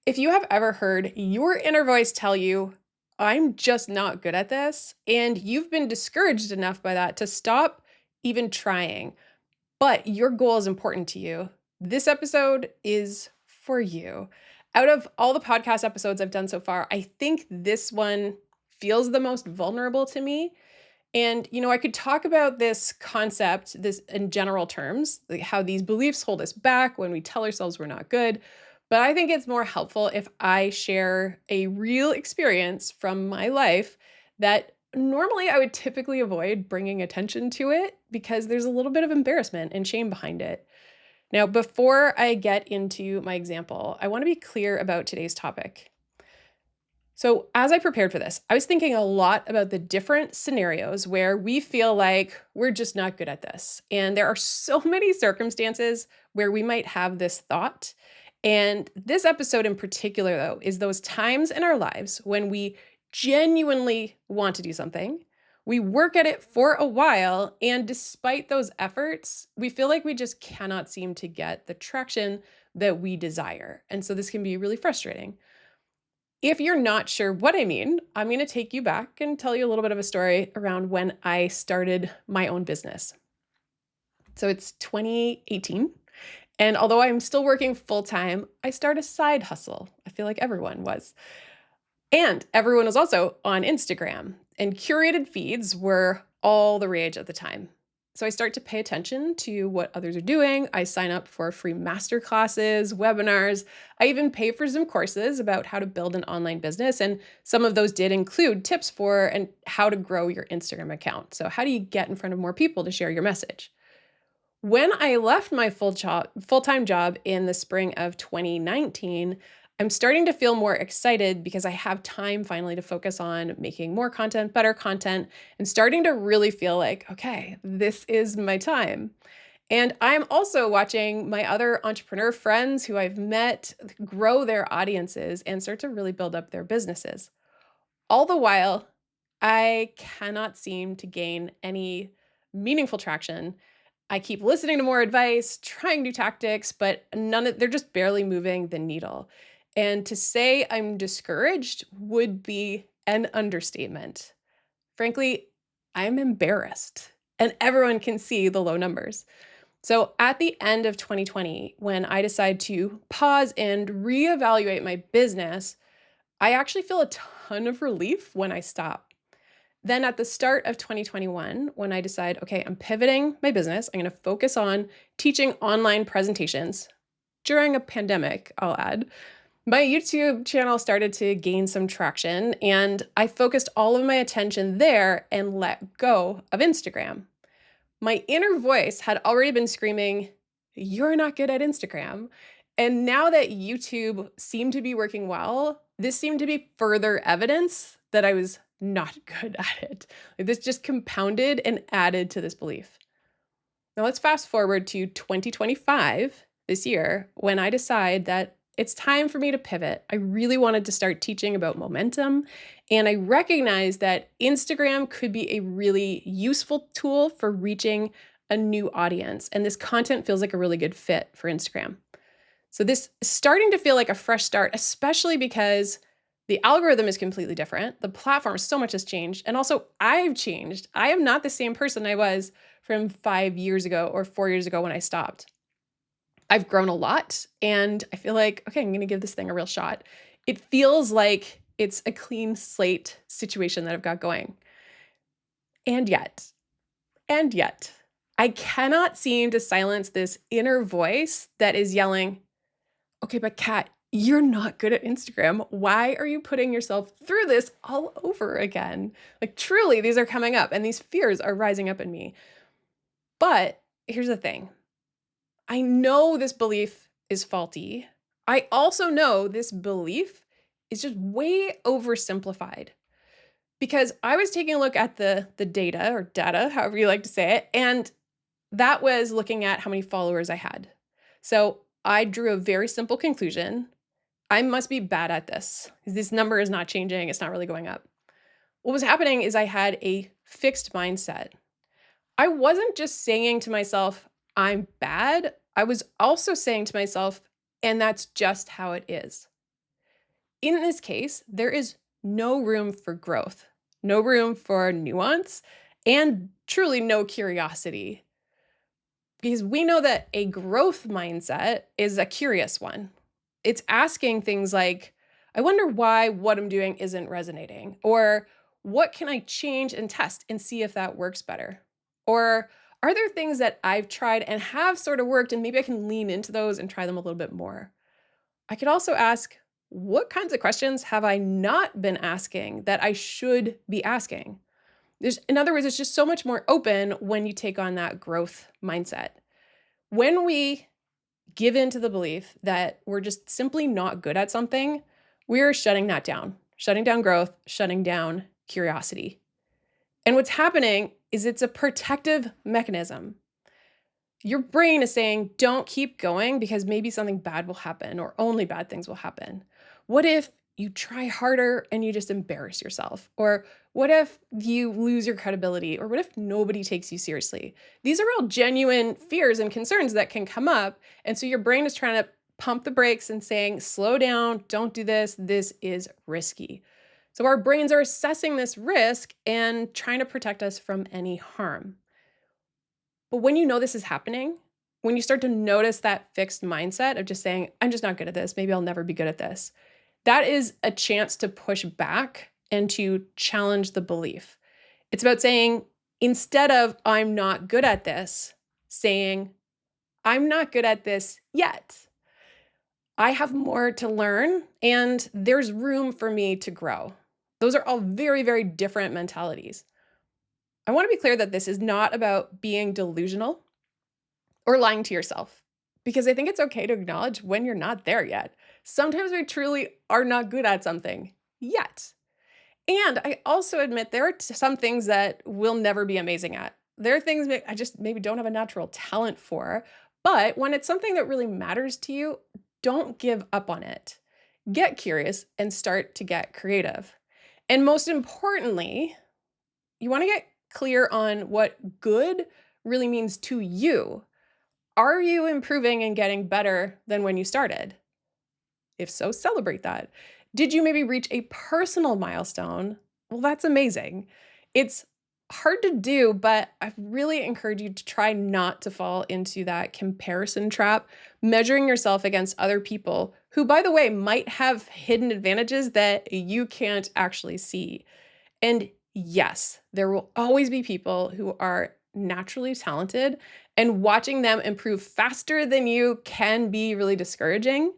If you have ever heard your inner voice tell you, I'm just not good at this, and you've been discouraged enough by that to stop even trying, but your goal is important to you, this episode is for you. Out of all the podcast episodes I've done so far, I think this one feels the most vulnerable to me. And, I could talk about this concept, this in general terms, like how these beliefs hold us back when we tell ourselves we're not good. But I think it's more helpful if I share a real experience from my life that normally I would typically avoid bringing attention to it because there's a little bit of embarrassment and shame behind it. Now, before I get into my example, I want to be clear about today's topic. So, as I prepared for this, I was thinking a lot about the different scenarios where we feel like we're just not good at this. And there are so many circumstances where we might have this thought. And this episode in particular, though, is those times in our lives when we genuinely want to do something. We work at it for a while. And despite those efforts, we feel like we just cannot seem to get the traction that we desire. And so this can be really frustrating. If you're not sure what I mean, I'm going to take you back and tell you a little bit of a story around when I started my own business. So it's 2018. And although I'm still working full time, I started a side hustle. I feel like everyone was. And everyone was also on Instagram, and curated feeds were all the rage at the time. So I start to pay attention to what others are doing. I sign up for free master classes, webinars. I even pay for some courses about how to build an online business. And some of those did include tips for and how to grow your Instagram account. So how do you get in front of more people to share your message? When I left my full-time job in the spring of 2019, I'm starting to feel more excited because I have time finally to focus on making more content, better content, and starting to really feel like, okay, this is my time. And I'm also watching my other entrepreneur friends who I've met grow their audiences and start to really build up their businesses. All the while, I cannot seem to gain any meaningful traction. I keep listening to more advice, trying new tactics, but they're just barely moving the needle. And to say I'm discouraged would be an understatement. Frankly, I'm embarrassed, and everyone can see the low numbers. So at the end of 2020, when I decide to pause and reevaluate my business, I actually feel a ton of relief when I stop. Then at the start of 2021, when I decide, okay, I'm pivoting my business, I'm going to focus on teaching online presentations during a pandemic, I'll add. My YouTube channel started to gain some traction, and I focused all of my attention there and let go of Instagram. My inner voice had already been screaming, "You're not good at Instagram." And now that YouTube seemed to be working well, this seemed to be further evidence that I was not good at it. Like, this just compounded and added to this belief. Now let's fast forward to 2025, this year, when I decide that it's time for me to pivot. I really wanted to start teaching about momentum, and I recognized that Instagram could be a really useful tool for reaching a new audience, and this content feels like a really good fit for Instagram. So this is starting to feel like a fresh start, especially because the algorithm is completely different. The platform, so much has changed. And also, I've changed. I am not the same person I was from 5 years ago or 4 years ago when I stopped. I've grown a lot, and I feel like, okay, I'm going to give this thing a real shot. It feels like it's a clean slate situation that I've got going. And yet, and yet, I cannot seem to silence this inner voice that is yelling, okay, but Kat, you're not good at Instagram. Why are you putting yourself through this all over again? Like, truly, these are coming up and these fears are rising up in me. But here's the thing, I know this belief is faulty. I also know this belief is just way oversimplified because I was taking a look at the data or data, however you like to say it, and that was looking at how many followers I had. So I drew a very simple conclusion. I must be bad at this. This number is not changing. It's not really going up. What was happening is I had a fixed mindset. I wasn't just saying to myself, I'm bad. I was also saying to myself, and that's just how it is. In this case, there is no room for growth, no room for nuance, and truly no curiosity. Because we know that a growth mindset is a curious one. It's asking things like, I wonder why what I'm doing isn't resonating, or what can I change and test and see if that works better? Or are there things that I've tried and have sort of worked and maybe I can lean into those and try them a little bit more? I could also ask, what kinds of questions have I not been asking that I should be asking? In other words, it's just so much more open when you take on that growth mindset. When we give in to the belief that we're just simply not good at something, we're shutting down growth, shutting down curiosity. And what's happening is it's a protective mechanism. Your brain is saying, don't keep going because maybe something bad will happen or only bad things will happen. What if you try harder and you just embarrass yourself? Or what if you lose your credibility? Or what if nobody takes you seriously? These are all genuine fears and concerns that can come up. And so your brain is trying to pump the brakes and saying, slow down, don't do this. This is risky. So our brains are assessing this risk and trying to protect us from any harm. But when you know this is happening, when you start to notice that fixed mindset of just saying, I'm just not good at this, maybe I'll never be good at this, that is a chance to push back and to challenge the belief. It's about saying, instead of I'm not good at this, saying, I'm not good at this yet. I have more to learn and there's room for me to grow. Those are all very, very different mentalities. I want to be clear that this is not about being delusional or lying to yourself, because I think it's okay to acknowledge when you're not there yet. Sometimes we truly are not good at something yet. And I also admit there are some things that we'll never be amazing at. There are things I just maybe don't have a natural talent for. But when it's something that really matters to you, don't give up on it. Get curious and start to get creative. And most importantly, you want to get clear on what good really means to you. Are you improving and getting better than when you started? If so, celebrate that. Did you maybe reach a personal milestone? Well, that's amazing. It's hard to do, but I really encourage you to try not to fall into that comparison trap, measuring yourself against other people who, by the way, might have hidden advantages that you can't actually see. And yes, there will always be people who are naturally talented, and watching them improve faster than you can be really discouraging.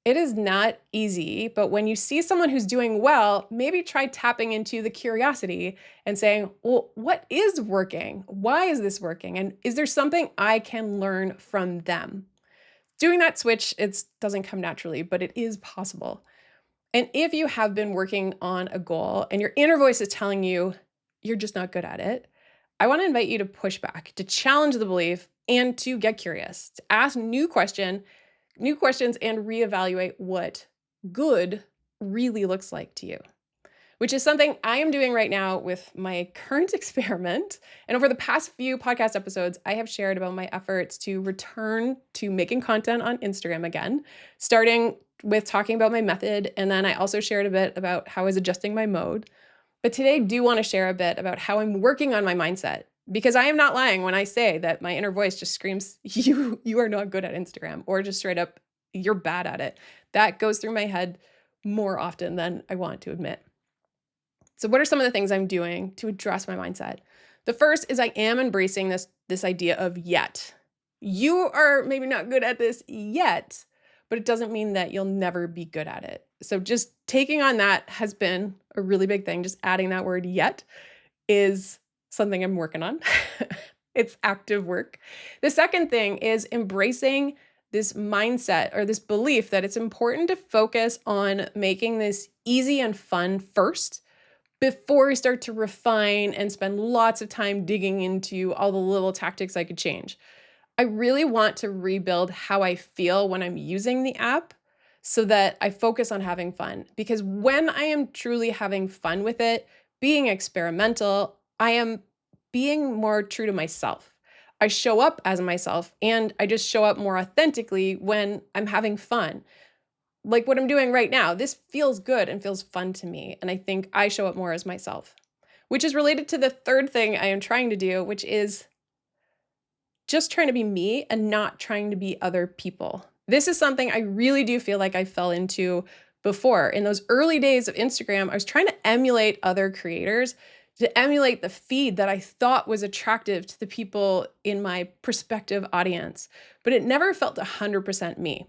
It is not easy, but when you see someone who's doing well, maybe try tapping into the curiosity and saying, well, what is working? Why is this working? And is there something I can learn from them? Doing that switch, it doesn't come naturally, but it is possible. And if you have been working on a goal and your inner voice is telling you you're just not good at it, I want to invite you to push back, to challenge the belief, and to get curious, to ask new questions and reevaluate what good really looks like to you, which is something I am doing right now with my current experiment. And over the past few podcast episodes, I have shared about my efforts to return to making content on Instagram again, starting with talking about my method. And then I also shared a bit about how I was adjusting my mode. But today I do want to share a bit about how I'm working on my mindset, because I am not lying when I say that my inner voice just screams, you are not good at Instagram, or just straight up, you're bad at it. That goes through my head more often than I want to admit. So what are some of the things I'm doing to address my mindset? The first is I am embracing this idea of yet. You are maybe not good at this yet, but it doesn't mean that you'll never be good at it. So just taking on that has been a really big thing. Just adding that word yet is something I'm working on. It's active work. The second thing is embracing this mindset or this belief that it's important to focus on making this easy and fun first before we start to refine and spend lots of time digging into all the little tactics I could change. I really want to rebuild how I feel when I'm using the app so that I focus on having fun. Because when I am truly having fun with it, being experimental, I am being more true to myself. I show up as myself and I just show up more authentically when I'm having fun. like what I'm doing right now, this feels good and feels fun to me. And I think I show up more as myself, which is related to the third thing I am trying to do, which is just trying to be me and not trying to be other people. This is something I really do feel like I fell into before. In those early days of Instagram, I was trying to emulate other creators, to emulate the feed that I thought was attractive to the people in my prospective audience, but it never felt 100% me.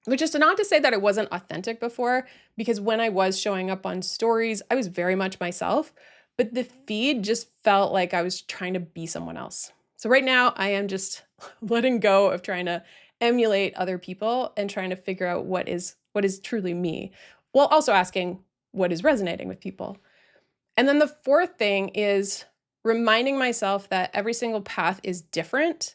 Which is not to say that it wasn't authentic before, because when I was showing up on stories, I was very much myself, but the feed just felt like I was trying to be someone else. So right now I am just letting go of trying to emulate other people and trying to figure out what is truly me, while also asking what is resonating with people. And then the fourth thing is reminding myself that every single path is different.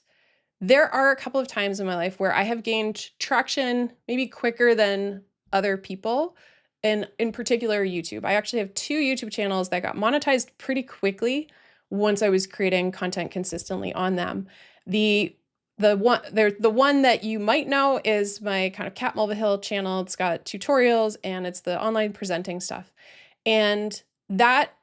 There are a couple of times in my life where I have gained traction maybe quicker than other people, and in particular YouTube. I actually have 2 YouTube channels that got monetized pretty quickly once I was creating content consistently on them. The one that you might know is my kind of Kat Mulvihill channel. It's got tutorials and it's the online presenting stuff. And that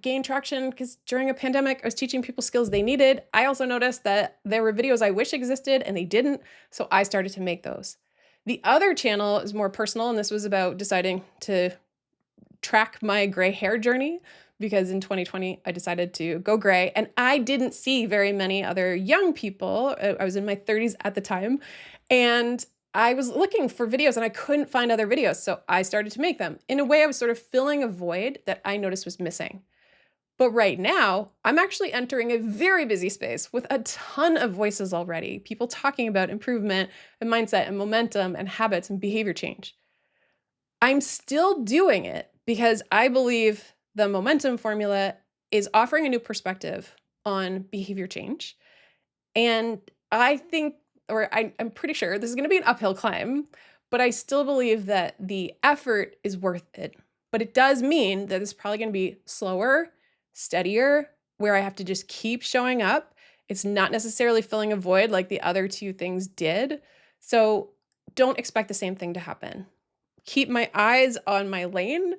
gained traction because during a pandemic, I was teaching people skills they needed. I also noticed that there were videos I wish existed and they didn't, so I started to make those. The other channel is more personal, and this was about deciding to track my gray hair journey, because in 2020, I decided to go gray, and I didn't see very many other young people. I was in my 30s at the time, and I was looking for videos and I couldn't find other videos, so I started to make them. In a way, I was sort of filling a void that I noticed was missing. But right now, I'm actually entering a very busy space with a ton of voices already, people talking about improvement and mindset and momentum and habits and behavior change. I'm still doing it because I believe the momentum formula is offering a new perspective on behavior change. And I think, I'm pretty sure this is going to be an uphill climb, but I still believe that the effort is worth it. But it does mean that it's probably going to be slower, steadier, where I have to just keep showing up. It's not necessarily filling a void like the other 2 things did. So don't expect the same thing to happen. Keep my eyes on my lane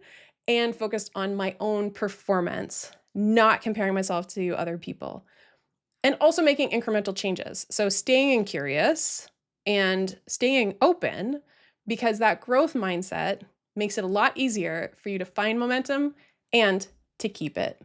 and focused on my own performance, not comparing myself to other people. And also making incremental changes. So staying curious and staying open, because that growth mindset makes it a lot easier for you to find momentum and to keep it.